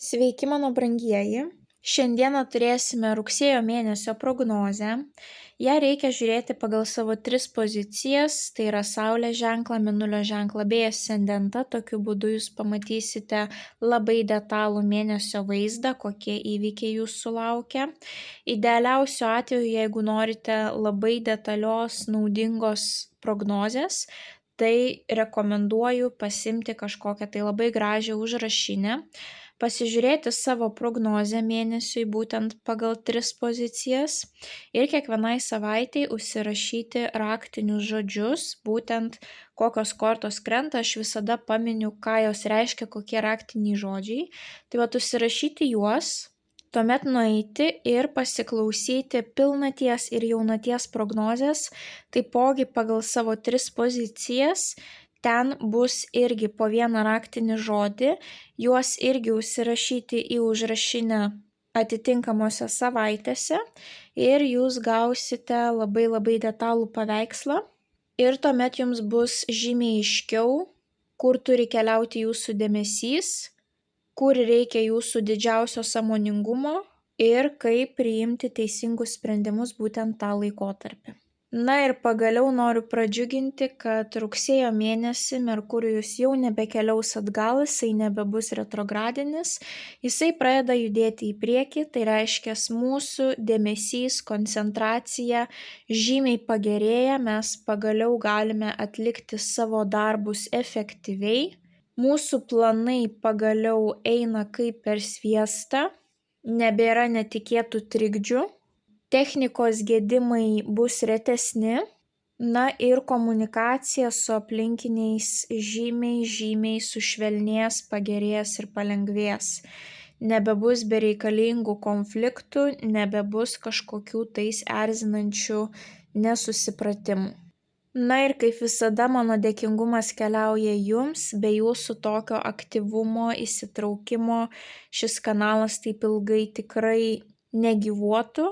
Sveiki, mano brangieji. Šiandieną turėsime rugsėjo mėnesio prognozę. Ją reikia žiūrėti pagal savo 3 pozicijas, tai yra Saulės ženklą, Mėnulio ženklą bei ascendentą. Tokiu būdu jūs pamatysite labai detalų mėnesio vaizdą, kokie įvykiai jūsų laukia. Idealiausiu atveju, jeigu norite labai detalios, naudingos prognozės, tai rekomenduoju pasiimti kažkokią tai labai gražią užrašinę, pasižiūrėti savo prognozę mėnesiui būtent pagal 3 pozicijas ir kiekvienai savaitei užsirašyti raktinius žodžius, būtent kokios kortos krenta, aš visada paminiu, ką jos reiškia, kokie raktiniai žodžiai. Tai vat užsirašyti juos, tuomet nueiti ir pasiklausyti pilnaties ir jaunaties prognozės, taipogi pagal savo 3 pozicijas. Ten bus irgi po vieną raktinį žodį, juos irgi užsirašyti į užrašinę atitinkamose savaitėse ir jūs gausite labai detalų paveikslą ir tuomet jums bus žymiai aiškiau, kur turi keliauti jūsų dėmesys, kur reikia jūsų didžiausio sąmoningumo ir kaip priimti teisingus sprendimus būtent tą laikotarpį. Na ir pagaliau noriu pradžiuginti, kad rugsėjo mėnesį Merkurijus jau nebekeliaus atgal, jisai nebebus retrogradinis, jisai pradeda judėti į priekį, tai reiškia mūsų dėmesys, koncentracija žymiai pagerėja, mes pagaliau galime atlikti savo darbus efektyviai, mūsų planai pagaliau eina kaip per sviestą, nebėra netikėtų trikdžių. Technikos gedimai bus retesni, na ir komunikacija su aplinkiniais žymiai sušvelnės, pagerės ir palengvės. Nebebus bereikalingų konfliktų, nebebus kažkokių tais erzinančių nesusipratimų. Na ir kaip visada mano dėkingumas keliauja jums, be jūsų tokio aktyvumo, įsitraukimo šis kanalas taip ilgai tikrai negyvuotų.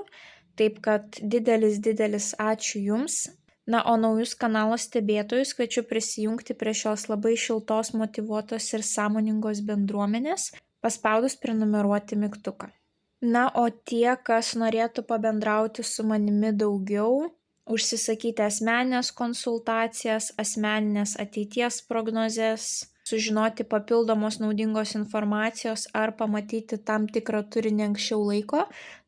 Taip kad didelis ačiū Jums. Na, o naujus kanalo stebėtojus kviečiu prisijungti prie šios labai šiltos, motyvuotos ir sąmoningos bendruomenės, paspaudus prenumeruoti mygtuką. Na, o tie, kas norėtų pabendrauti su manimi daugiau, užsisakyti asmeninės konsultacijas, asmeninės ateities prognozes, sužinoti papildomos naudingos informacijos ar pamatyti tam tikrą turinį anksčiau laiko,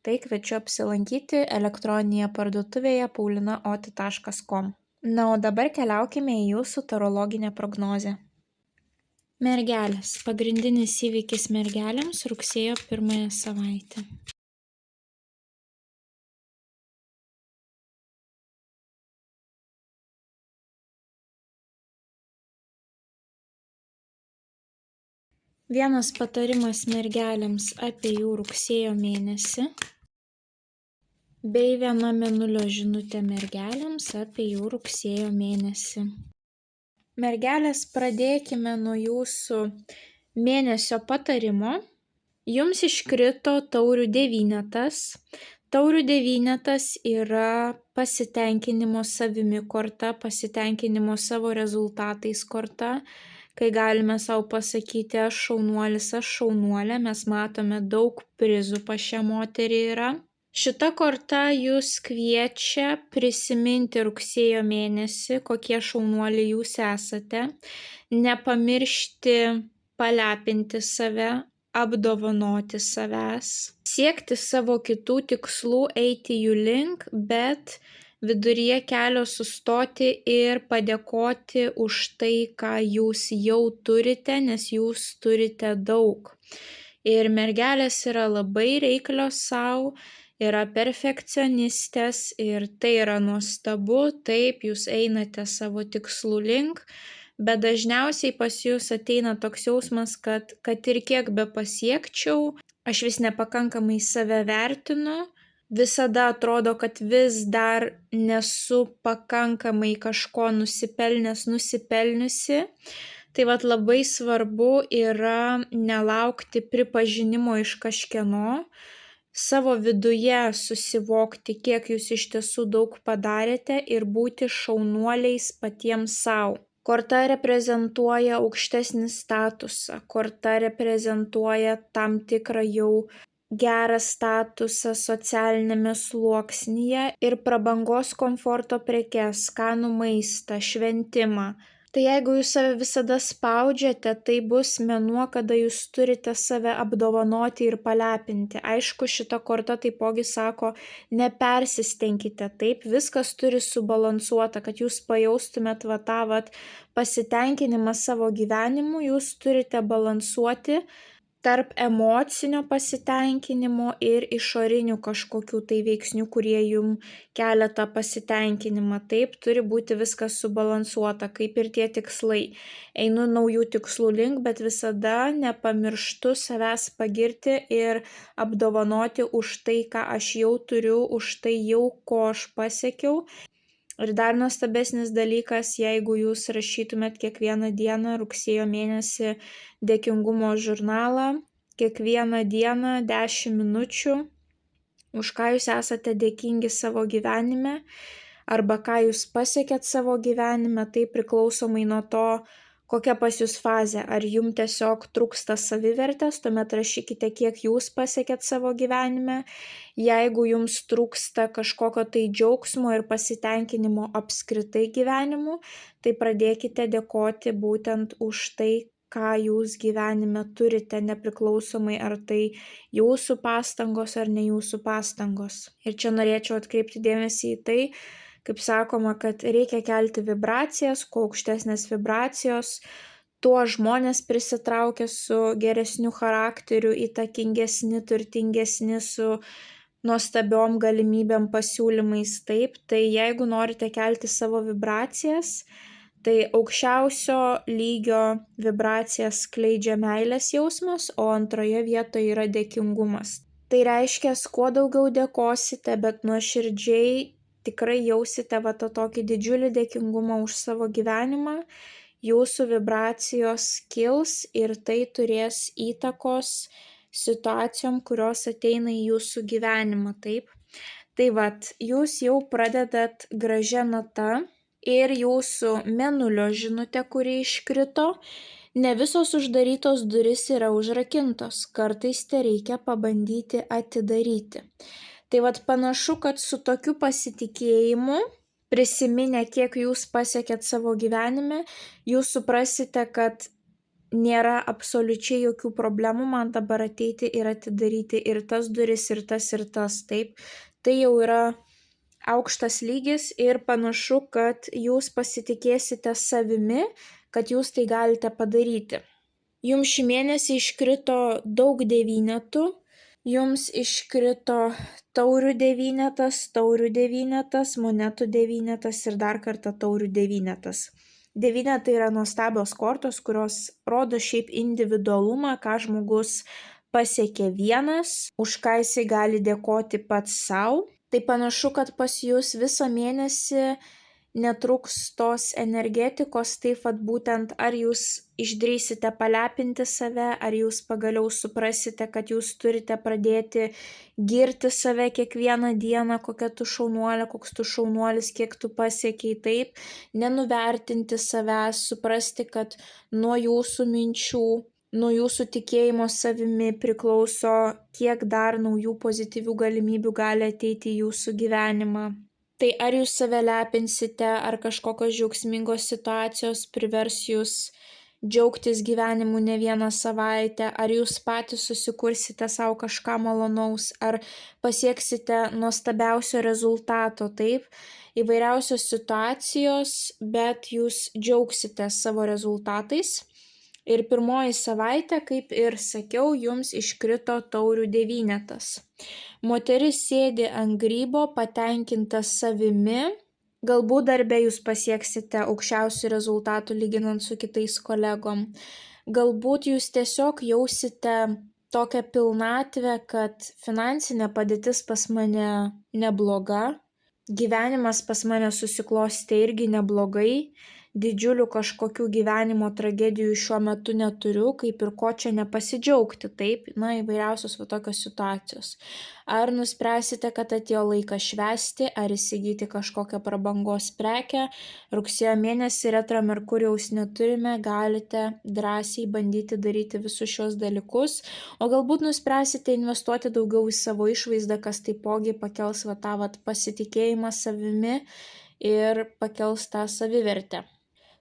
tai kviečiu apsilankyti elektroninėje parduotuvėje paulinaoti.com. Na, o dabar keliaukime į jūsų tarologinę prognozę. Mergelės. Pagrindinis įvykis mergelėms rugsėjo 1 savaitę. Vienas patarimas mergelėms apie jų rugsėjo mėnesį, bei viena mėnulio žinutė mergelėms apie jų rugsėjo mėnesį. Mergelės, pradėkime nuo jūsų mėnesio patarimo. Jums iškrito taurių devynetas. Taurių devynetas yra pasitenkinimo savimi korta, pasitenkinimo savo rezultatais korta. Kai galime savo pasakyti, aš šaunuolis, aš šaunuolė, mes matome daug prizų pas šią moterį yra. Šita korta jūs kviečia prisiminti rugsėjo mėnesį, kokie šaunuoliai jūs esate, nepamiršti palepinti save, apdovanoti savęs, siekti savo kitų tikslų, eiti jų link, bet viduryje kelio sustoti ir padėkoti už tai, ką jūs jau turite, nes jūs turite daug. Ir mergelės yra labai reiklios savo, yra perfekcionistės ir tai yra nuostabu, taip jūs einate savo tikslų link, bet dažniausiai pas jūs ateina toks jausmas, kad ir kiek be pasiekčiau, aš vis nepakankamai save vertinu, visada atrodo, kad vis dar nesu pakankamai kažko nusipelniusi. Tai vat labai svarbu yra nelaukti pripažinimo iš kažkieno, savo viduje susivokti, kiek jūs iš tiesų daug padarėte ir būti šaunuoliais patiems savo. Korta reprezentuoja aukštesnį statusą, korta reprezentuoja tam tikrą jau gerą statusą socialiniame sluoksnyje ir prabangos komforto prekes, skanų maistą, šventimą. Tai jeigu jūs save visada spaudžiate, tai bus mėnuo, kada jūs turite save apdovanoti ir palepinti. Aišku, šita korta taipogi sako, nepersistenkite, taip, viskas turi subalansuota, kad jūs pajaustumėt tą pasitenkinimą savo gyvenimu, jūs turite balansuoti tarp emocinio pasitenkinimo ir išorinių kažkokių tai veiksnių, kurie jum kelia tą pasitenkinimą. Taip, turi būti viskas subalansuota, kaip ir tie tikslai. Einu naujų tikslų link, bet visada nepamirštu savęs pagirti ir apdovanoti už tai, ką aš jau turiu, už tai jau, ko aš pasiekiau. Ir dar nuostabesnis dalykas, jeigu jūs rašytumėt kiekvieną dieną rugsėjo mėnesį dėkingumo žurnalą, kiekvieną dieną 10 minučių, už ką jūs esate dėkingi savo gyvenime, arba ką jūs pasiekėt savo gyvenime, tai priklausomai nuo to, kokia pas jūs fazė. Ar jums tiesiog trūksta savivertės, tuomet rašykite, kiek jūs pasiekėt savo gyvenime. Jeigu jums trūksta kažkokio tai džiaugsmo ir pasitenkinimo apskritai gyvenimu, tai pradėkite dėkoti būtent už tai, ką jūs gyvenime turite, nepriklausomai ar tai jūsų pastangos ar ne jūsų pastangos. Ir čia norėčiau atkreipti dėmesį į tai, kaip sakoma, kad reikia kelti vibracijas, kuo aukštesnės vibracijos, tuo žmonės prisitraukia su geresniu charakteriu, įtakingesni, turtingesni, su nuostabiom galimybėm, pasiūlymais. Taip, tai jeigu norite kelti savo vibracijas, tai aukščiausio lygio vibracijas skleidžia meilės jausmas, o antroje vietoje yra dėkingumas. Tai reiškia, kuo daugiau dėkosite, bet nuoširdžiai tikrai jausite tą tokį didžiulį dėkingumą už savo gyvenimą, jūsų vibracijos kils ir tai turės įtakos situacijom, kurios ateina į jūsų gyvenimą, taip. Tai jūs jau pradedat gražia nata ir jūsų mėnulio žinutė, kuri iškrito, ne visos uždarytos durys yra užrakintos, kartais tereikia pabandyti atidaryti. Tai panašu, kad su tokiu pasitikėjimu, prisiminę, kiek jūs pasiekėt savo gyvenime, jūs suprasite, kad nėra absoliučiai jokių problemų man dabar ateiti ir atidaryti ir tas duris, ir tas, taip. Tai jau yra aukštas lygis ir panašu, kad jūs pasitikėsite savimi, kad jūs tai galite padaryti. Jums šį mėnesį iškrito daug devynetų. Jums iškrito taurių devynetas, monetų devynetas ir dar kartą taurių devynetas. Devynetai yra nuostabios kortos, kurios rodo šiaip individualumą, ką žmogus pasiekė vienas, už ką jisai gali dėkoti pats savo. Tai panašu, kad pas jūs visą mėnesį netruks tos energetikos, taip būtent ar jūs išdrįsite palepinti save, ar jūs pagaliau suprasite, kad jūs turite pradėti girti save kiekvieną dieną, kokia tu šaunuolė, koks tu šaunuolis, kiek tu pasiekiai, taip, nenuvertinti savęs, suprasti, kad nuo jūsų minčių, nuo jūsų tikėjimo savimi priklauso, kiek dar naujų pozityvių galimybių gali ateiti į jūsų gyvenimą. Tai ar jūs save lepinsite, ar kažkokios džiaugsmingos situacijos privers jūs džiaugtis gyvenimu ne vieną savaitę, ar jūs patys susikursite savo kažką malonaus, ar pasieksite nuostabiausio rezultato, taip, įvairiausios situacijos, bet jūs džiaugsite savo rezultatais. Ir pirmoji savaitė, kaip ir sakiau, jums iškrito taurių devynetas. Moteris sėdi ant grybo, patenkinta savimi. Galbūt darbe jūs pasieksite aukščiausių rezultatų lyginant su kitais kolegom. Galbūt jūs tiesiog jausite tokią pilnatvę, kad finansinė padėtis pas mane nebloga, gyvenimas pas mane susiklostė irgi neblogai. didžiulių kažkokių gyvenimo tragedijų šiuo metu neturiu, kaip ir ko čia nepasidžiaugti, taip, įvairiausios tokios situacijos. Ar nuspręsite, kad atėjo laikas švęsti, ar įsigyti kažkokią prabangos prekę, rugsėjo mėnesį retro Merkurijaus neturime, galite drąsiai bandyti daryti visus šios dalykus, o galbūt nuspręsite investuoti daugiau į savo išvaizdą, kas taipogi pakels tą pasitikėjimą savimi ir pakels tą savivertę.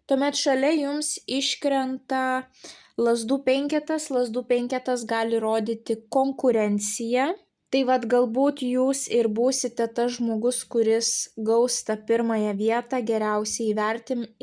Tuomet šalia jums iškrenta lazdų penketas. Lazdų penketas gali rodyti konkurenciją. Tai galbūt jūs ir būsite tas žmogus, kuris gaus tą pirmąją vietą, geriausiai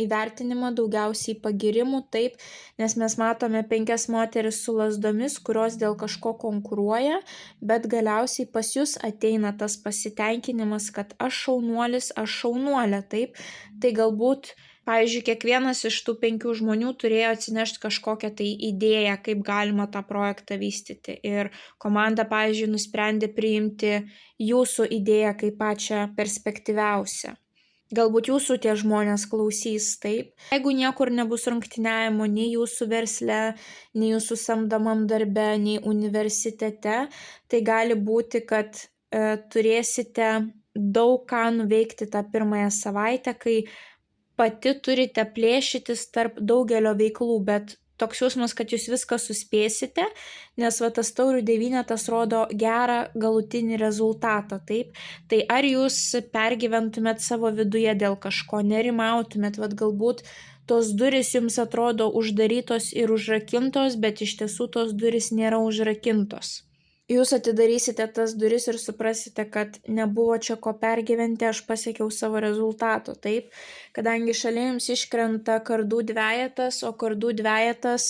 įvertinimą, daugiausiai pagirimų, taip, nes mes matome 5 moteris su lazdomis, kurios dėl kažko konkuruoja, bet galiausiai pas jūs ateina tas pasitenkinimas, kad aš šaunuolis, aš šaunuolė, taip, tai galbūt pavyzdžiui, kiekvienas iš tų 5 žmonių turėjo atsinešti kažkokią tai idėją, kaip galima tą projektą vystyti. Ir komanda, pavyzdžiui, nusprendė priimti jūsų idėją kaip pačią perspektyviausią. Galbūt jūsų tie žmonės klausys, taip. Jeigu niekur nebus rungtyniavimo nei jūsų versle, nei jūsų samdomam darbe, nei universitete, tai gali būti, kad turėsite daug ką nuveikti tą pirmąją savaitę, kai pati turite plėšytis tarp daugelio veiklų, bet toks jausmas, kad jūs viską suspėsite, nes tas taurių devynetas rodo gerą galutinį rezultatą, taip? Tai ar jūs pergyventumėt savo viduje dėl kažko, nerimautumėt, galbūt tos durys jums atrodo uždarytos ir užrakintos, bet iš tiesų tos durys nėra užrakintos. Jūs atidarysite tas duris ir suprasite, kad nebuvo čia ko pergyventi, aš pasiekiau savo rezultato, taip? Kadangi šalia jums iškrenta kardų dvejetas, o kardų dvejetas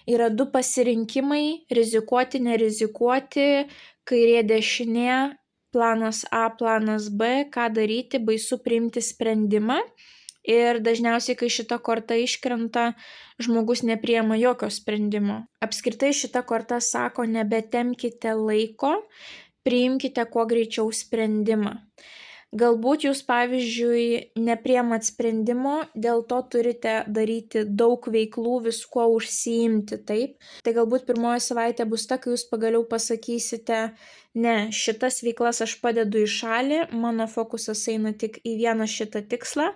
yra 2 pasirinkimai, rizikuoti, nerizikuoti, kairė dešinė, planas A, planas B, ką daryti, baisu priimti sprendimą. Ir dažniausiai, kai šita korta iškrenta, žmogus nepriema jokio sprendimo. Apskritai šita korta sako, nebetemkite laiko, priimkite kuo greičiau sprendimą. Galbūt jūs, pavyzdžiui, nepriemat sprendimo, dėl to turite daryti daug veiklų, viskuo užsiimti, taip? Tai galbūt pirmoji savaitė bus ta, kai jūs pagaliau pasakysite, ne, šitas veiklas aš padedu į šalį, mano fokusas eina tik į vieną šitą tikslą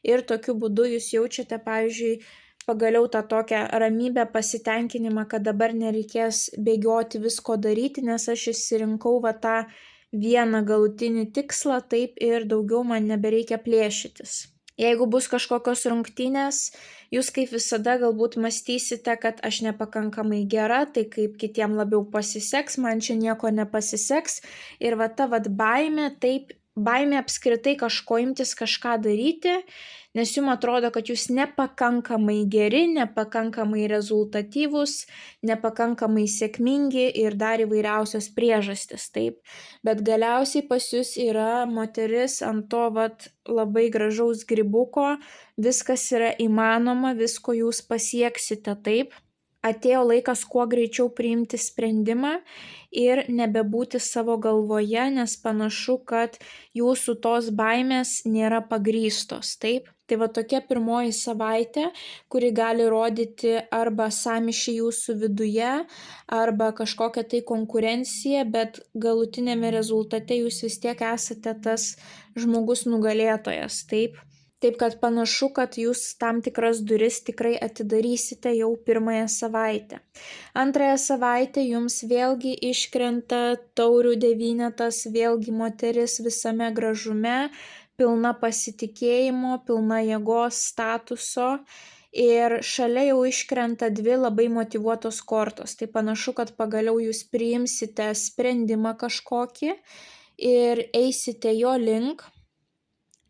ir tokiu būdu jūs jaučiate, pavyzdžiui, pagaliau tą tokią ramybę, pasitenkinimą, kad dabar nereikės bėgioti visko daryti, nes aš išsirinkau tą vieną galutinį tikslą, taip, ir daugiau man nebereikia plėšytis. Jeigu bus kažkokios rungtynės, jūs kaip visada galbūt mąstysite, kad aš nepakankamai gera, tai kaip kitiem labiau pasiseks, man čia nieko nepasiseks. Ir ta baimė, taip, baimė apskritai kažko imtis, kažką daryti, nes jums atrodo, kad jūs nepakankamai geri, nepakankamai rezultatyvūs, nepakankamai sėkmingi ir dar įvairiausios priežastis, taip. Bet galiausiai pas jūs yra moteris ant to labai gražaus grybuko, viskas yra įmanoma, visko jūs pasieksite, taip. Atėjo laikas kuo greičiau priimti sprendimą ir nebebūti savo galvoje, nes panašu, kad jūsų tos baimės nėra pagrįstos, taip. Tai tokia pirmoji savaitė, kuri gali rodyti arba sąmyšį jūsų viduje, arba kažkokią tai konkurenciją, bet galutinėme rezultate jūs vis tiek esate tas žmogus nugalėtojas, taip. Taip kad panašu, kad jūs tam tikras duris tikrai atidarysite jau pirmąją savaitę. Antrąją savaitę jums vėlgi iškrenta taurių devynetas, vėlgi moteris visame gražume, pilna pasitikėjimo, pilna jėgos, statuso ir šalia jau iškrenta 2 labai motyvuotos kortos. Tai panašu, kad pagaliau jūs priimsite sprendimą kažkokį ir eisite jo link.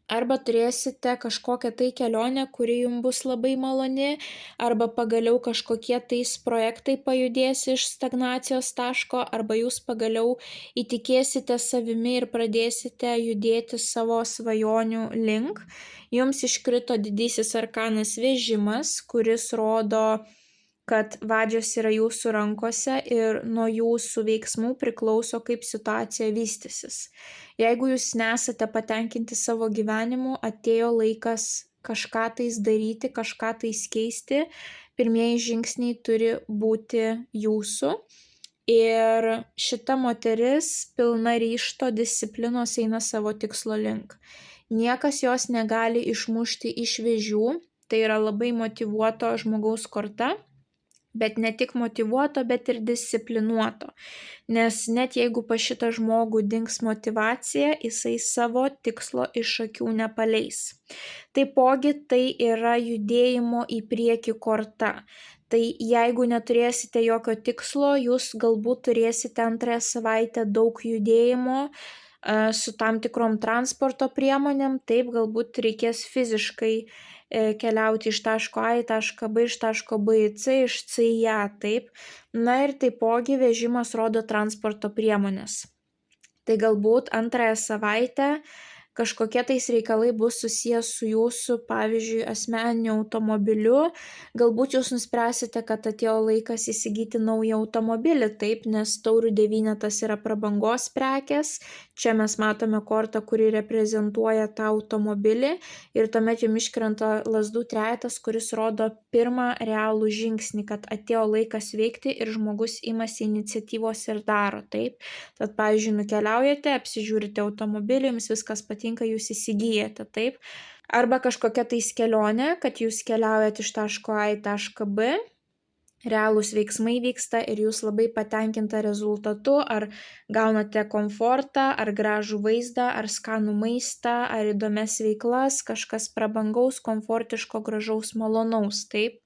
Arba turėsite kažkokią tai kelionę, kuri jums bus labai maloni, arba pagaliau kažkokie tais projektai pajudės iš stagnacijos taško, arba jūs pagaliau įtikėsite savimi ir pradėsite judėti savo svajonių link. Jums iškrito didysis arkanas Vežimas, kuris rodo, kad vadžios yra jūsų rankose ir nuo jūsų veiksmų priklauso, kaip situacija vystysis. Jeigu jūs nesate patenkinti savo gyvenimu, atėjo laikas kažką tais daryti, kažką tais keisti, pirmieji žingsniai turi būti jūsų. Ir šita moteris pilna ryžto, disciplinos eina savo tikslo link. Niekas jos negali išmušti iš vėžių, tai yra labai motyvuoto žmogaus korta, bet ne tik motyvuoto, bet ir disciplinuoto. Nes net jeigu pas šitą žmogų dings motyvacija, jisai savo tikslo iš akių nepaleis. Taipogi tai yra judėjimo į priekį korta. Tai jeigu neturėsite jokio tikslo, jūs galbūt turėsite antrąją savaitę daug judėjimo su tam tikrom transporto priemonėm, taip galbūt reikės fiziškai keliauti iš taško A į tašką B, iš taško B į C, iš C į A, taip. Na ir taipogi vežimas rodo transporto priemonės. Tai galbūt antrąją savaitę kažkokie tais reikalai bus susijęs su jūsų, pavyzdžiui, asmeniniu automobiliu. Galbūt jūs nuspręsite, kad atėjo laikas įsigyti naują automobilį, taip, nes taurių devynetas yra prabangos prekės. Čia mes matome kortą, kuri reprezentuoja tą automobilį ir tuomet jums iškrenta lazdų trejetas, kuris rodo pirmą realų žingsnį, kad atėjo laikas veikti ir žmogus imasi iniciatyvos ir daro, taip. Tad, pavyzdžiui, nukeliaujate, apsižiūrite automobilį, jums viskas patinka, jūs įsigyjate, taip. Arba kažkokia tais kelionė, kad jūs keliaujate iš taško A į tašką B, realūs veiksmai vyksta ir jūs labai patenkinta rezultatu, ar gaunate komfortą, ar gražų vaizdą, ar skanų maistą, ar įdomias veiklas, kažkas prabangaus, komfortiško, gražaus, malonaus, taip.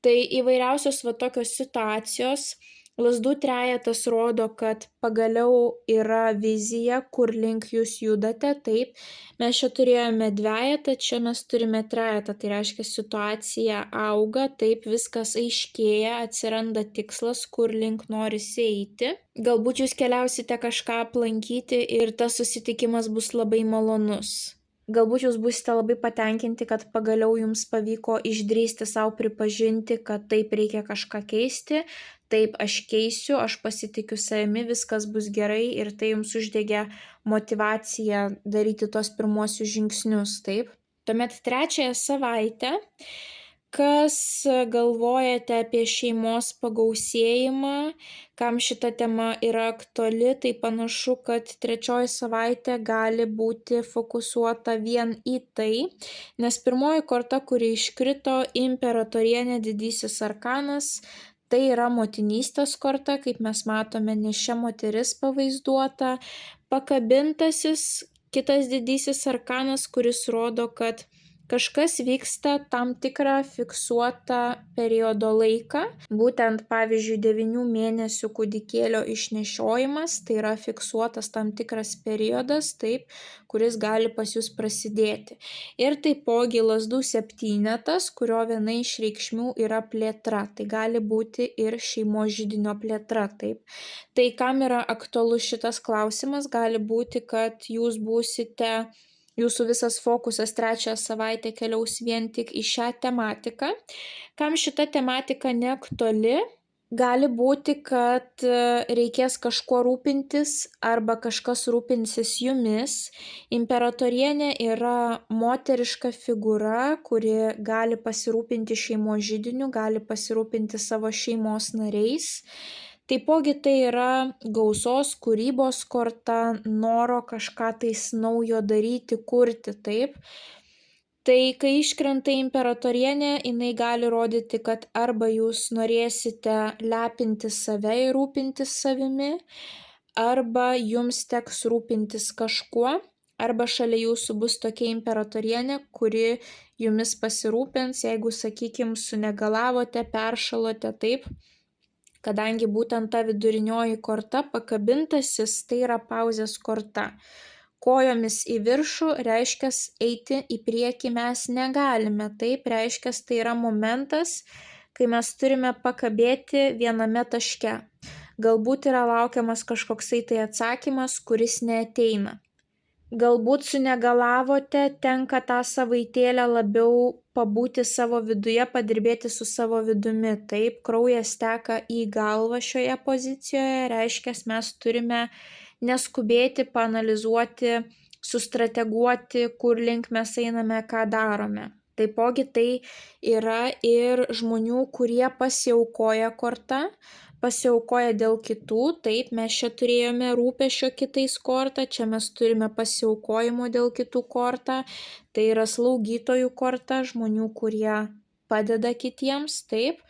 Tai įvairiausios va tokios situacijos. Lazdų trejetas rodo, kad pagaliau yra vizija, kur link jūs judate, taip. Mes čia turėjome dvejetą, čia mes turime trejetą, tai reiškia situacija auga, taip, viskas aiškėja, atsiranda tikslas, kur link norisi eiti. Galbūt jūs keliausite kažką aplankyti ir tas susitikimas bus labai malonus. Galbūt jūs būsite labai patenkinti, kad pagaliau jums pavyko išdrįsti savo pripažinti, kad taip reikia kažką keisti, taip aš keisiu, aš pasitikiu savimi, viskas bus gerai ir tai jums uždegė motivaciją daryti tos pirmuosius žingsnius, taip. Tuomet trečiąją savaitę, kas galvojate apie šeimos pagausėjimą, kam šita tema yra aktuali, tai panašu, kad trečioji savaitė gali būti fokusuota vien į tai, nes pirmoji korta, kuri iškrito, imperatorienė, didysis arkanas, tai yra motinystės korta, kaip mes matome, nešia moteris pavaizduota, pakabintasis, kitas didysis arkanas, kuris rodo, kad kažkas vyksta tam tikrą fiksuotą periodo laiką, būtent pavyzdžiui 9 mėnesių kūdikėlio išnešiojimas, tai yra fiksuotas tam tikras periodas, taip, kuris gali pas jūs prasidėti. Ir taipogi lazdų septynetas, kurio viena iš reikšmių yra plėtra, tai gali būti ir šeimos židinio plėtra, taip. Tai kam yra aktualus šitas klausimas, gali būti, kad jūs būsite jūsų visas fokusas trečią savaitę keliaus vien tik į šią tematiką. Kam šita tematika neaktuali, gali būti, kad reikės kažkuo rūpintis arba kažkas rūpinsis jumis. Imperatorienė yra moteriška figūra, kuri gali pasirūpinti šeimos židiniu, gali pasirūpinti savo šeimos nariais. Taipogi tai yra gausos, kūrybos korta, noro kažką tais naujo daryti, kurti, taip. Tai kai iškrenta imperatorienė, jinai gali rodyti, kad arba jūs norėsite lepinti save ir rūpintis savimi, arba jums teks rūpintis kažkuo, arba šalia jūsų bus tokia imperatorienė, kuri jumis pasirūpins, jeigu, sakykime, sunegalavote, peršalote, taip. Kadangi būtent ta vidurinioji korta, pakabintasis, tai yra pauzės korta. Kojomis į viršų reiškia eiti į priekį mes negalime, taip reiškia tai yra momentas, kai mes turime pakabėti viename taške. Galbūt yra laukiamas kažkoksai tai atsakymas, kuris neateina. Galbūt sunegalavote, tenka tą savaitėlę labiau pabūti savo viduje, padirbėti su savo vidumi. Taip, kraujas teka į galvą šioje pozicijoje, reiškia, mes turime neskubėti, paanalizuoti, sustrateguoti, kur link mes einame, ką darome. Taipogi tai yra ir žmonių, kurie pasiaukoja korta, pasiaukoja dėl kitų. Taip, mes čia turėjome rūpesčio kitais kortą, čia mes turime pasiaukojimo dėl kitų kortą. Tai yra slaugytojų korta, žmonių, kurie padeda kitiems, taip.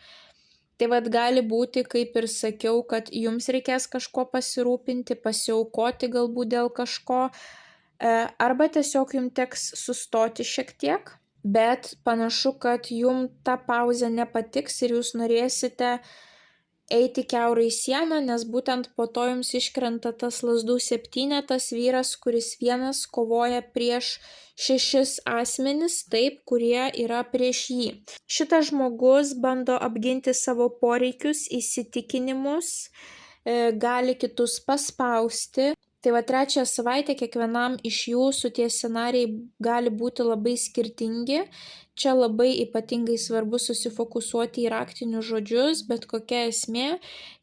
Tai vad gali būti, kaip ir sakiau, kad jums reikės kažko pasirūpinti, pasiaukoti galbūt dėl kažko, arba tiesiog jums teks sustoti šiek tiek, bet panašu, kad jums ta pauzė nepatiks ir jūs norėsite eiti kiaurai sieną, nes būtent po to jums iškrenta tas lazdų septynetas, vyras, kuris vienas kovoja prieš 6 asmenis, taip, kurie yra prieš jį. Šitas žmogus bando apginti savo poreikius, įsitikinimus, gali kitus paspausti. Tai va, trečią savaitę kiekvienam iš jūsų tie scenarijai gali būti labai skirtingi. Čia labai ypatingai svarbu susifokusuoti į raktinius žodžius, bet kokia esmė,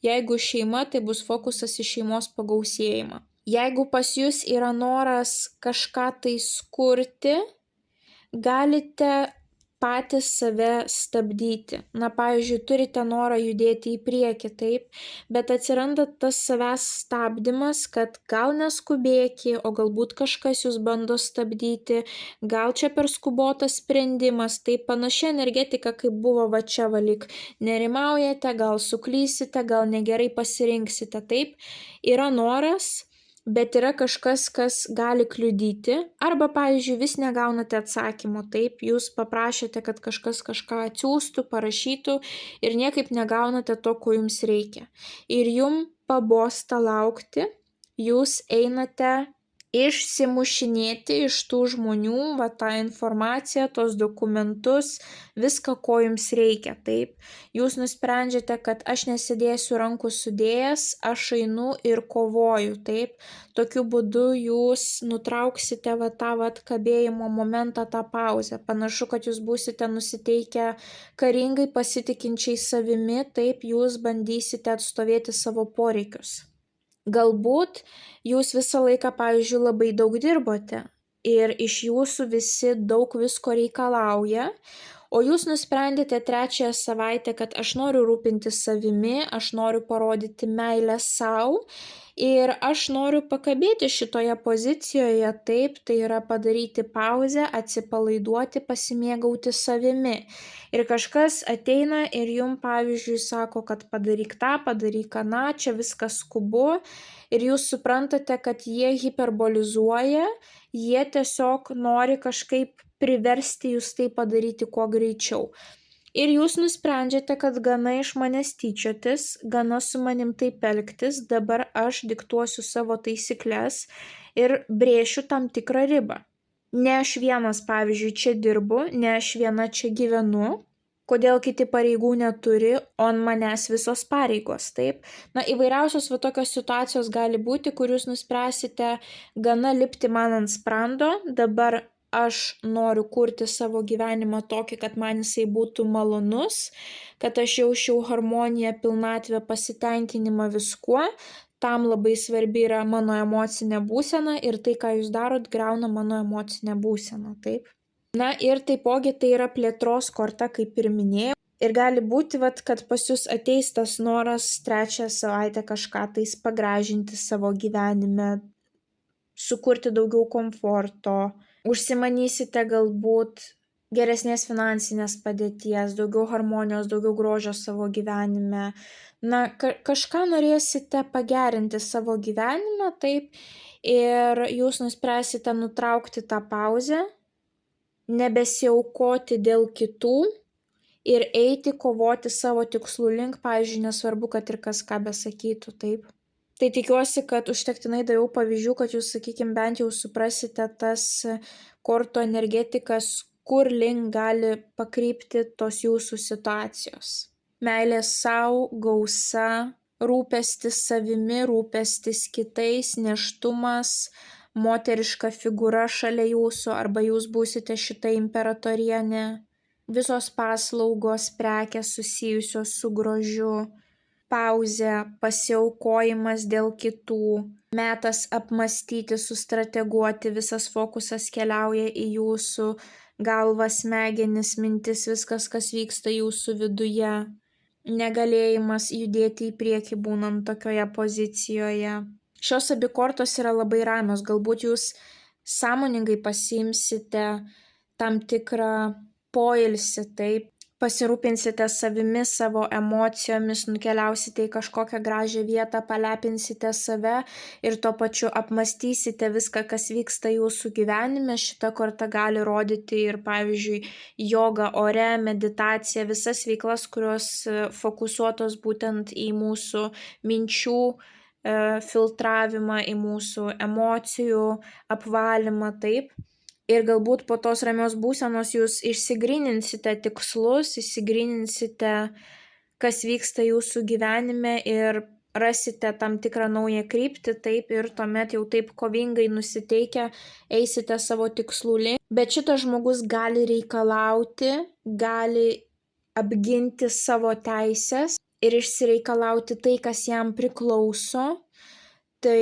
jeigu šeima, tai bus fokusas į šeimos pagausėjimą. Jeigu pas jūs yra noras kažką tai skurti, galite patys save stabdyti. Na, pavyzdžiui, turite norą judėti į priekį, taip, bet atsiranda tas savęs stabdymas, kad gal neskubėki, o galbūt kažkas jūs bando stabdyti, gal čia per skubotas sprendimas, tai panaši energetika, kaip buvo va čia valyk. Nerimaujate, gal suklysite, gal negerai pasirinksite, taip, yra noras, bet yra kažkas, kas gali kliudyti, arba, pavyzdžiui, vis negaunate atsakymo, taip, jūs paprašėte, kad kažkas kažką atsiųstų, parašytų ir niekaip negaunate to, ko jums reikia. Ir jums pabosta laukti, jūs einate išsimušinėti iš tų žmonių, va tą informaciją, tos dokumentus, viską, ko jums reikia, taip. Jūs nusprendžiate, kad aš nesėdėsiu rankų sudėjęs, aš einu ir kovoju, taip. Tokiu būdu jūs nutrauksite va tą kabėjimo momentą, tą pauzę. Panašu, kad jūs būsite nusiteikę karingai, pasitikinčiai savimi, taip jūs bandysite atstovėti savo poreikius. Galbūt jūs visą laiką, pavyzdžiui, labai daug dirbote ir iš jūsų visi daug visko reikalauja, o jūs nusprendėte trečiąją savaitę, kad aš noriu rūpintis savimi, aš noriu parodyti meilę sau ir aš noriu pakabėti šitoje pozicijoje, taip, tai yra padaryti pauzę, atsipalaiduoti, pasimėgauti savimi. Ir kažkas ateina ir jums, pavyzdžiui, sako, kad padaryk tą, padaryk aną, čia viskas skubu. Ir jūs suprantate, kad jie hiperbolizuoja, jie tiesiog nori kažkaip priversti jūs tai padaryti kuo greičiau. Ir jūs nusprendžiate, kad gana iš manęs tyčiotis, gana su manim taip elgtis, dabar aš diktuosiu savo taisyklės ir brėšiu tam tikrą ribą. Ne aš vienas, pavyzdžiui, čia dirbu, ne aš viena čia gyvenu. Kodėl kiti pareigų neturi, o ant manęs visos pareigos, taip? Na, įvairiausios va tokios situacijos gali būti, kur jūs nuspręsite gana lipti man ant sprando, dabar aš noriu kurti savo gyvenimą tokį, kad man jisai būtų malonus, kad aš jausčiau harmoniją, pilnatvę, pasitenkinimą viskuo. Tam labai svarbi yra mano emocinė būsena ir tai, ką jūs darot, griauna mano emocinę būseną, taip? Na ir taipogi tai yra plėtros korta, kaip ir minėjau. Ir gali būti, kad pas jūs ateis tas noras trečią savaitę kažką tais pagražinti savo gyvenime, sukurti daugiau komforto, užsimanysite galbūt geresnės finansinės padėties, daugiau harmonijos, daugiau grožio savo gyvenime. Na, kažką norėsite pagerinti savo gyvenime, taip, ir jūs nuspręsite nutraukti tą pauzę, nebesiaukoti dėl kitų ir eiti kovoti savo tikslų link, pavyzdžiui, nesvarbu, kad ir kas ką besakytų, taip. Tai tikiuosi, kad užtektinai daviau pavyzdžių, kad jūs, sakykime, bent jau suprasite tas kortų energetikas, kur link gali pakrypti tos jūsų situacijos. Meilė sau, gausa, rūpestis savimi, rūpestis kitais, nėštumas, moteriška figūra šalia jūsų, arba jūs būsite šita imperatorienė, visos paslaugos, prekės susijusios su grožiu, pauzė, pasiaukojimas dėl kitų, metas apmastyti, sustrateguoti, visas fokusas keliauja į jūsų galvą, smegenis, mintis, viskas, kas vyksta jūsų viduje, negalėjimas judėti į priekį būnant tokioje pozicijoje. Šios abi kortos yra labai ramios, galbūt jūs sąmoningai pasiimsite tam tikrą poilsį, taip, pasirūpinsite savimi, savo emocijomis, nukeliausite į kažkokią gražią vietą, palepinsite save ir tuo pačiu apmąstysite viską, kas vyksta jūsų gyvenime. Šita korta gali rodyti ir, pavyzdžiui, jogą ore, meditaciją, visas veiklas, kurios fokusuotos būtent į mūsų minčių filtravimą, į mūsų emocijų apvalymą, taip. Ir galbūt po tos ramios būsenos jūs išsigryninsite tikslus, išsigryninsite, kas vyksta jūsų gyvenime ir rasite tam tikrą naują kryptį, taip, ir tuomet jau taip kovingai nusiteikę eisite savo tikslų link. Bet šitas žmogus gali reikalauti, gali apginti savo teisės ir išsireikalauti tai, kas jam priklauso. Tai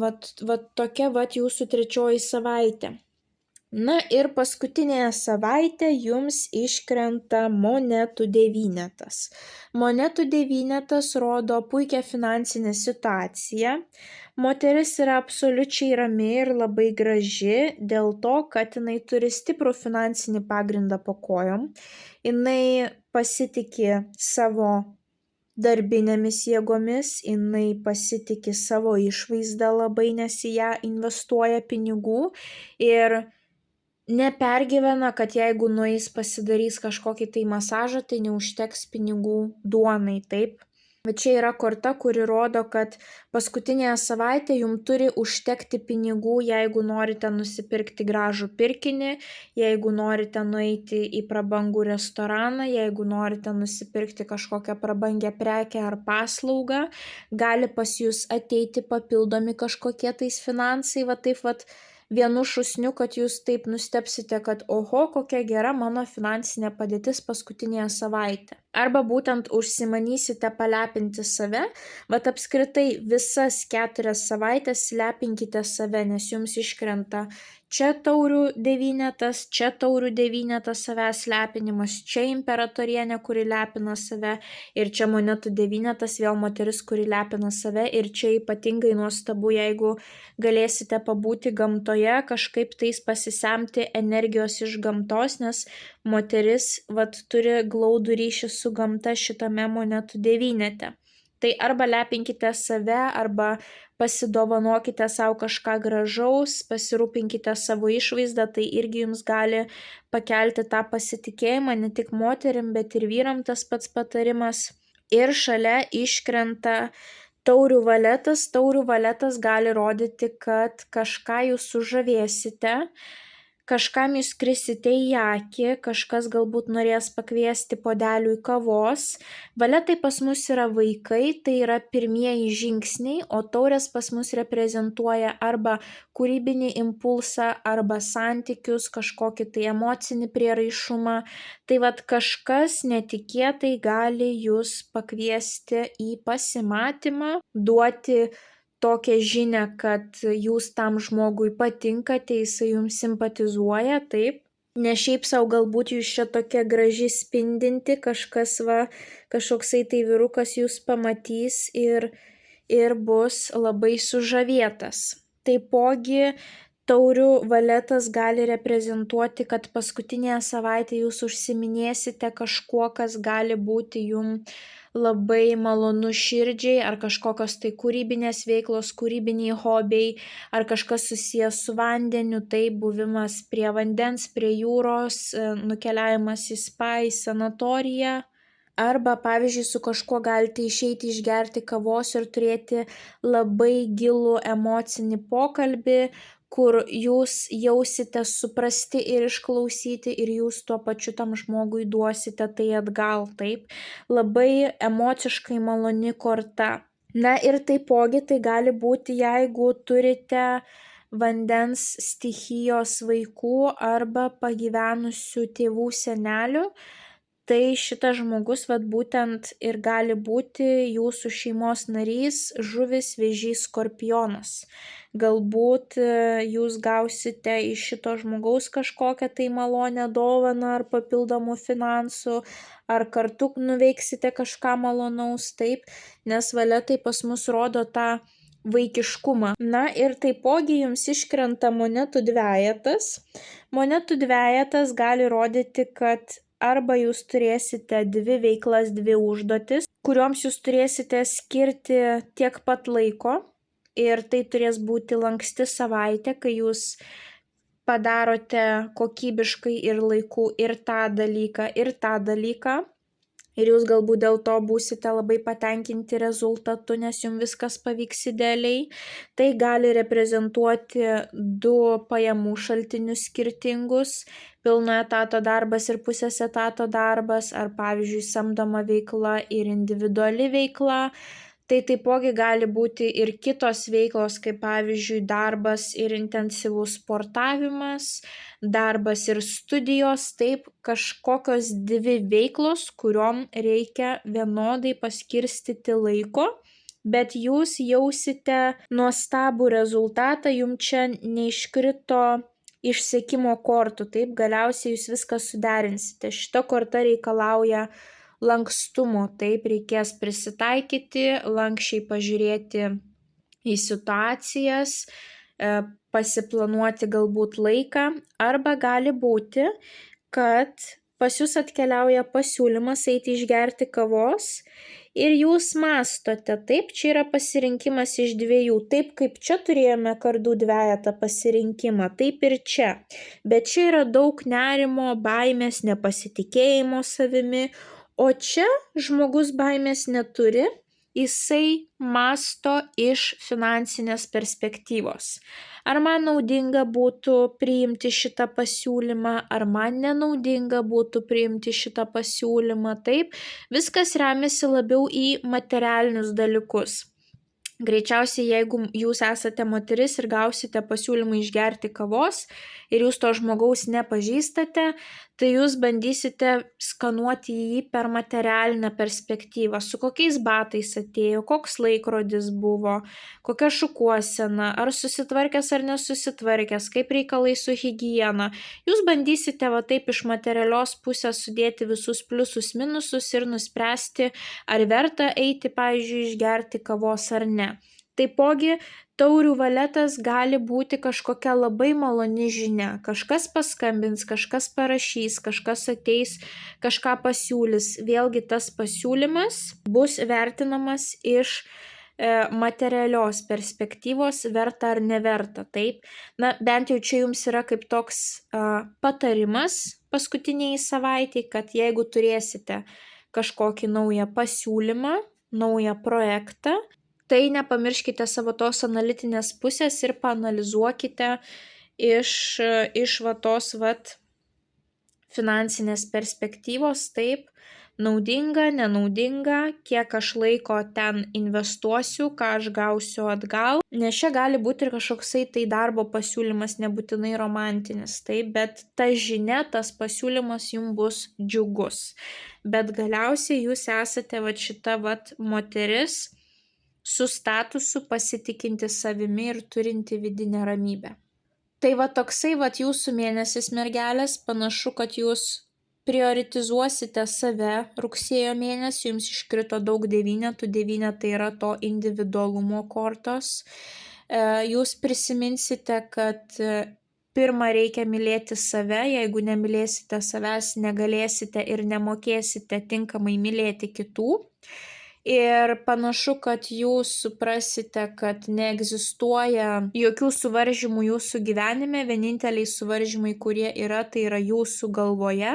vat tokia jūsų trečioji savaitė. Na ir paskutinėje savaitę jums iškrenta monetų devynetas. Monetų devynetas rodo puikią finansinę situaciją. Moteris yra absoliučiai rami ir labai graži dėl to, kad jinai turi stiprų finansinį pagrindą po kojom. Jinai pasitikė savo darbinėmis jėgomis, jinai pasitikė savo išvaizdą labai, nes į ją investuoja pinigų ir nepergyvena, kad jeigu nueis pasidarys kažkokį tai masažą, tai neužteks pinigų duonai, taip. Bet čia yra korta, kuri rodo, kad paskutinėje savaitėje jums turi užtekti pinigų, jeigu norite nusipirkti gražų pirkinį, jeigu norite nueiti į prabangų restoraną, jeigu norite nusipirkti kažkokią prabangią prekę ar paslaugą, gali pas jūs ateiti papildomi kažkokie tais finansai, taip vienu šūsniu, kad jūs taip nustebsite, kad oho, kokia gera mano finansinė padėtis paskutinėje savaitę. Arba būtent užsimanysite palepinti save, apskritai visas 4 savaitės lepinkite save, nes jums iškrenta čia taurių devynetas, čia taurių devynetas savęs lepinimas, čia imperatorienė, kuri lepina save ir čia monetų devynetas, vėl moteris, kuri lepina save ir čia ypatingai nuostabu, jeigu galėsite pabūti gamtoje, kažkaip tais pasisemti energijos iš gamtos, nes moteris turi glaudų ryšį su gamta šitame monetų devynete. Tai arba lepinkite save, arba pasidovanokite savo kažką gražaus, pasirūpinkite savo išvaizdą, tai irgi jums gali pakelti tą pasitikėjimą, ne tik moterim, bet ir vyram tas pats patarimas. Ir šalia iškrenta taurių valetas. Taurių valetas gali rodyti, kad kažką jūs sužavėsite, kažkam jūs krisite į akį, kažkas galbūt norės pakviesti puodeliui kavos. Valetai pas mus yra vaikai, tai yra pirmieji žingsniai, o taurės pas mus reprezentuoja arba kūrybinį impulsą, arba santykius, kažkokį tai emocinį prieraišumą. Tai kažkas netikėtai gali jūs pakviesti į pasimatymą, duoti tokią žinią, kad jūs tam žmogui patinkate, jisai jums simpatizuoja, taip. Ne šiaip savo galbūt jūs čia tokia graži spindinti, kažkoksai tai vyrukas jūs pamatys ir bus labai sužavėtas. Taipogi taurių valetas gali reprezentuoti, kad paskutinėje savaitėje jūs užsiminėsite kažkuo, kas gali būti jums labai malonu širdžiai, ar kažkokios tai kūrybinės veiklos, kūrybiniai hobiai, ar kažkas susijęs su vandeniu, tai buvimas prie vandens, prie jūros, nukeliavimas į spa, į sanatoriją. Arba, pavyzdžiui, su kažkuo galite išeiti išgerti kavos ir turėti labai gilų emocinį pokalbį, kur jūs jausite suprasti ir išklausyti ir jūs tuo pačiu tam žmogui duosite tai atgal, taip. Labai emociškai maloni korta. Na ir taipogi tai gali būti, jeigu turite vandens stichijos vaikų arba pagyvenusių tėvų senelių, tai šitas žmogus būtent ir gali būti jūsų šeimos narys, žuvis, vėžys, skorpionas. Galbūt jūs gausite iš šito žmogaus kažkokią tai malonę dovaną ar papildomų finansų, ar kartu nuveiksite kažką malonaus, taip, nes valetai pas mus rodo tą vaikiškumą. Na ir taipogi jums iškrenta monetų dvejetas. Monetų dvejetas gali rodyti, kad arba jūs turėsite dvi veiklas, dvi užduotis, kurioms jūs turėsite skirti tiek pat laiko ir tai turės būti lanksti savaitė, kai jūs padarote kokybiškai ir laiku ir tą dalyką. Ir jūs galbūt dėl to būsite labai patenkinti rezultatu, nes jums viskas pavyks idealiai. Tai gali reprezentuoti du pajamų šaltinius skirtingus, pilno etato darbas ir pusės etato darbas, ar pavyzdžiui samdoma veikla ir individuali veikla. Tai taipogi gali būti ir kitos veiklos, kaip pavyzdžiui darbas ir intensyvus sportavimas, darbas ir studijos, taip kažkokios dvi veiklos, kuriom reikia vienodai paskirstyti laiko, bet jūs jausite nuostabų rezultatą, jums čia neiškrito išsekimo kortų, taip galiausiai jūs viską suderinsite. Šita korta reikalauja lankstumo, taip reikės prisitaikyti, lankščiai pažiūrėti į situacijas, pasiplanuoti galbūt laiką, arba gali būti, kad pas jūs atkeliauja pasiūlymas eiti išgerti kavos ir jūs mąstote, taip, čia yra pasirinkimas iš dviejų, taip kaip čia turėjome kardų dvejetą pasirinkimą, taip ir čia, bet čia yra daug nerimo, baimės, nepasitikėjimo savimi, o čia žmogus baimės neturi, jisai mąsto iš finansinės perspektyvos. Ar man naudinga būtų priimti šitą pasiūlymą, ar man nenaudinga būtų priimti šitą pasiūlymą, taip, viskas remiasi labiau į materialinius dalykus. Greičiausiai, jeigu jūs esate moteris ir gausite pasiūlymą išgerti kavos ir jūs to žmogaus nepažįstate, tai jūs bandysite skanuoti jį per materialinę perspektyvą, su kokiais batais atėjo, koks laikrodis buvo, kokia šukuosena, ar susitvarkęs ar nesusitvarkęs, kaip reikalai su higiena. Jūs bandysite taip iš materialios pusės sudėti visus pliusus, minusus ir nuspręsti, ar verta eiti, pavyzdžiui, išgerti kavos ar ne. Taipogi, taurių valetas gali būti kažkokia labai maloni žinia. Kažkas paskambins, kažkas parašys, kažkas ateis, kažką pasiūlys. Vėlgi tas pasiūlymas bus vertinamas iš materialios perspektyvos, verta ar neverta, taip. Na, bent jau čia jums yra kaip toks patarimas paskutiniai savaitei, kad jeigu turėsite kažkokį naują pasiūlymą, naują projektą, tai nepamirškite savo tos analitinės pusės ir paanalizuokite iš tos finansinės perspektyvos, taip, naudinga, nenaudinga, kiek aš laiko ten investuosiu, ką aš gausiu atgal, nes čia gali būti ir kažkoksai tai darbo pasiūlymas, nebūtinai romantinis, taip, bet ta žinia, tas pasiūlymas jums bus džiugus, bet galiausiai jūs esate šita moteris, su statusu, pasitikinti savimi ir turinti vidinę ramybę. Tai toksai jūsų mėnesis, mergelės, panašu, kad jūs prioritizuosite save rugsėjo mėnesį, jums iškrito daug devynetų, devynetai yra to individualumo kortos. Jūs prisiminsite, kad pirmą reikia mylėti save, jeigu nemylėsite savęs, negalėsite ir nemokėsite tinkamai mylėti kitų. Ir panašu, kad jūs suprasite, kad neegzistuoja jokių suvaržymų jūsų gyvenime, vieninteliai suvaržymai, kurie yra, tai yra jūsų galvoje,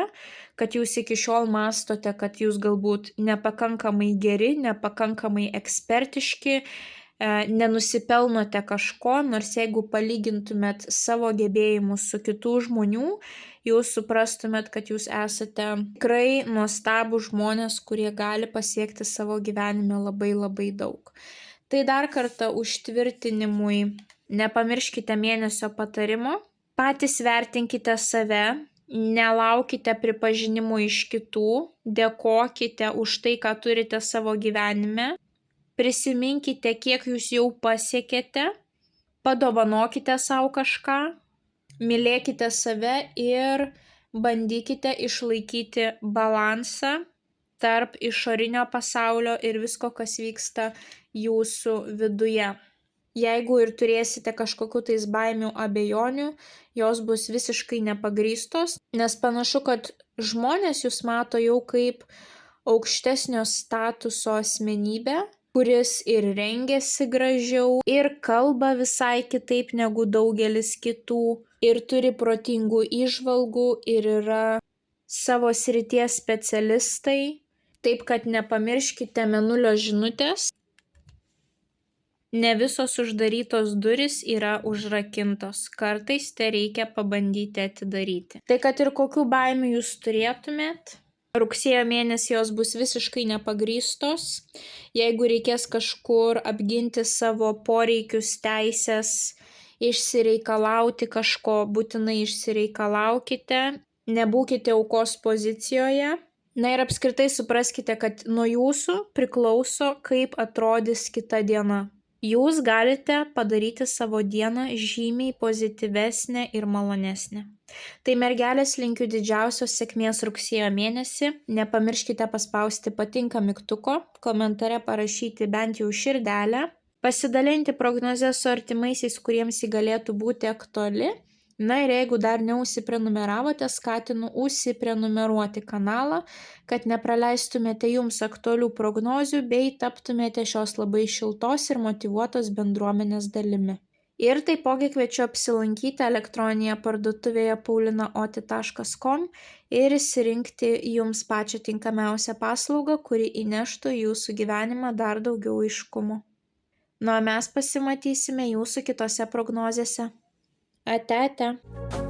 kad jūs iki šiol mąstote, kad jūs galbūt nepakankamai geri, nepakankamai ekspertiški, nenusipelnote kažko, nors jeigu palygintumėt savo gebėjimus su kitų žmonių, jūs suprastumėt, kad jūs esate tikrai nuostabų žmonės, kurie gali pasiekti savo gyvenime labai labai daug. Tai dar kartą užtvirtinimui nepamirškite mėnesio patarimo, patys vertinkite save, Nelaukite pripažinimų iš kitų, dėkokite už tai, ką turite savo gyvenime, prisiminkite, kiek jūs jau pasiekėte, padovanokite savo kažką, mylėkite save ir bandykite išlaikyti balansą tarp išorinio pasaulio ir visko, kas vyksta jūsų viduje. Jeigu ir turėsite kažkokių tais baimių, abejonių, jos bus visiškai nepagrįstos, nes panašu, kad žmonės jūs mato jau kaip aukštesnio statuso asmenybę, kuris ir rengiasi gražiau, ir kalba visai kitaip negu daugelis kitų, ir turi protingų įžvalgų, ir yra savo srities specialistai. Taip kad nepamirškite mėnulio žinutės. Ne visos uždarytos durys yra užrakintos. Kartais tereikia pabandyti atidaryti. Tai kad ir kokių baimių jūs turėtumėt, rugsėjo mėnesį jos bus visiškai nepagrįstos. Jeigu reikės kažkur apginti savo poreikius, teisės, išsireikalauti kažko, būtinai išsireikalaukite. Nebūkite aukos pozicijoje. Na ir apskritai supraskite, kad nuo jūsų priklauso, kaip atrodys kita diena. Jūs galite padaryti savo dieną žymiai pozityvesnę ir malonesnę. Tai mergelės linkiu didžiausios sėkmės rugsėjo mėnesį. Nepamirškite paspausti patinka mygtuko, komentare parašyti bent jau širdelę, pasidalinti prognozę su artimaisiais, kuriems ji galėtų būti aktuali. Na ir jeigu dar neužsiprenumeravote, skatinu užsiprenumeruoti kanalą, kad nepraleistumėte jums aktualių prognozių bei taptumėte šios labai šiltos ir motyvuotos bendruomenės dalimi. Ir taipogi kviečiu apsilankyti elektroninėje parduotuvėje paulinaoti.com ir išsirinkti jums pačią tinkamiausią paslaugą, kuri įneštų į jūsų gyvenimą dar daugiau aiškumo. Na, o mes pasimatysime jūsų kitose prognozėse. Ate, ate.